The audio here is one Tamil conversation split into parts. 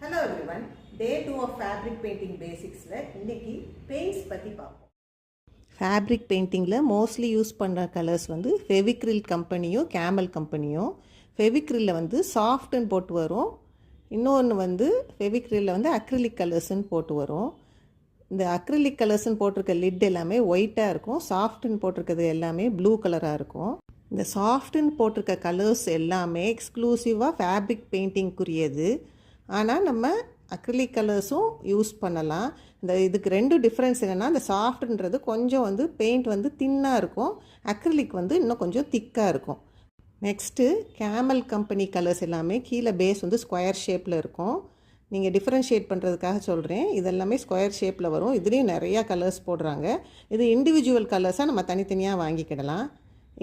Hello everyone, day 2 of fabric painting basics இன்னைக்கு paints பத்தி பார்ப்போம். Fabric paintingல mostly யூஸ் பண்ணுற கலர்ஸ் வந்து ஃபெவிக்ரில் கம்பெனியும் கேமல் கம்பெனியும். ஃபெவிக்ரில்ல வந்து சாஃப்ட்னு போட்டு வரும், இன்னொன்று வந்து ஃபெவிக்ரில்ல வந்து அக்ரிலிக் கலர்ஸ்ன்னு போட்டு வரும். இந்த அக்ரிலிக் கலர்ஸ்ன்னு போட்டிருக்க லிட் எல்லாமே ஒயிட்டாக இருக்கும், சாஃப்ட்னு போட்டிருக்கிறது எல்லாமே ப்ளூ கலராக இருக்கும். இந்த சாஃப்ட்னு போட்டிருக்க கலர்ஸ் எல்லாமே எக்ஸ்க்ளூசிவாக ஃபேப்ரிக் பெயிண்டிங்குரியது. ஆனால் நம்ம அக்ரிலிக் கலர்ஸும் யூஸ் பண்ணலாம். இதுக்கு ரெண்டு டிஃப்ரென்ஸ் என்னென்னா, இந்த சாஃப்ட்ன்றது கொஞ்சம் வந்து பெயிண்ட் வந்து தின்னாக இருக்கும், அக்ரிலிக் வந்து இன்னும் கொஞ்சம் திக்காக இருக்கும். நெக்ஸ்ட்டு கேமல் கம்பெனி கலர்ஸ் எல்லாமே கீழே பேஸ் வந்து ஸ்கொயர் ஷேப்பில் இருக்கும். நீங்கள் டிஃப்ரென்ஷியேட் பண்ணுறதுக்காக சொல்கிறேன், இதெல்லாமே ஸ்கொயர் ஷேப்பில் வரும். இதுலேயும் நிறையா கலர்ஸ் போடுறாங்க. இது இண்டிவிஜுவல் கலர்ஸாக நம்ம தனித்தனியாக வாங்கிக்கிடலாம்.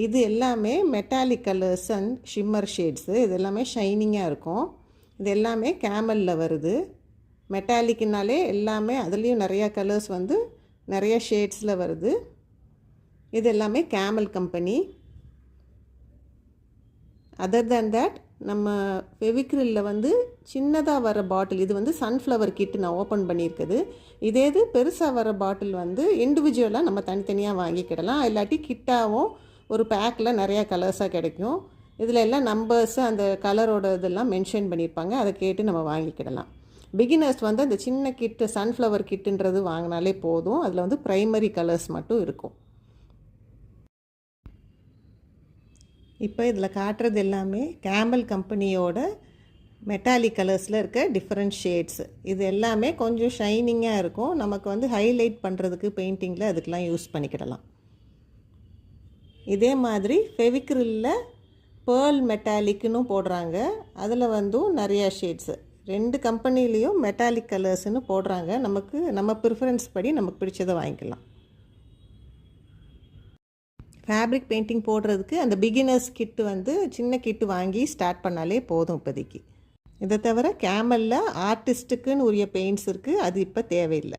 இது எல்லாமே metallic colours and shimmer shades. இது எல்லாமே ஷைனிங்காக இருக்கும். இது எல்லாமே கேமலில் வருது. மெட்டாலிக்னாலே எல்லாமே அதுலேயும் நிறையா கலர்ஸ் வந்து நிறைய ஷேட்ஸில் வருது. இது எல்லாமே camel company. Other than that நம்ம ஃபெவிக்ரில்ல வந்து சின்னதாக வர பாட்டில், இது வந்து சன்ஃப்ளவர் கிட்டு நான் ஓப்பன் பண்ணியிருக்குது. இதே இது பெருசாக வர பாட்டில் வந்து இண்டிவிஜுவலாக நம்ம தனித்தனியாக வாங்கிக்கிடலாம். இல்லாட்டி கிட்டாகவும் ஒரு பேக்கில் நிறையா கலர்ஸாக கிடைக்கும். இதில் எல்லாம் நம்பர்ஸு அந்த கலரோட இதெல்லாம் மென்ஷன் பண்ணியிருப்பாங்க, அதை கேட்டு நம்ம வாங்கிக்கிடலாம். பிகினர்ஸ் வந்து அந்த சின்ன கிட்டு சன்ஃப்ளவர் கிட்டுன்றது வாங்கினாலே போதும். அதில் வந்து ப்ரைமரி கலர்ஸ் மட்டும் இருக்கும். இப்போ இதில் காட்டுறது எல்லாமே கேமல் கம்பெனியோட மெட்டாலிக் கலர்ஸில் இருக்க டிஃப்ரெண்ட் ஷேட்ஸு. இது எல்லாமே கொஞ்சம் ஷைனிங்காக இருக்கும். நமக்கு வந்து ஹைலைட் பண்ணுறதுக்கு பெயிண்டிங்கில் அதுக்கெலாம் யூஸ் பண்ணிக்கிடலாம். இதே மாதிரி ஃபெவிக்ரில்ல பேர்ல் மெட்டாலிக்னு போடுறாங்க. அதில் வந்தும் நிறையா ஷேட்ஸு, ரெண்டு கம்பெனிலேயும் மெட்டாலிக் கலர்ஸ்னு போடுறாங்க. நமக்கு நம்ம ப்ரிஃபரன்ஸ் படி நமக்கு பிடிச்சதை வாங்கிக்கலாம். ஃபேப்ரிக் பெயிண்டிங் போடுறதுக்கு அந்த பிகினர்ஸ் கிட்டு வந்து சின்ன கிட்டு வாங்கி ஸ்டார்ட் பண்ணாலே போதும் இப்போதைக்கு. இதை தவிர கேமலில் ஆர்டிஸ்ட்டுக்குன்னு உரிய பெயிண்ட்ஸ் இருக்குது, அது இப்போ தேவையில்லை.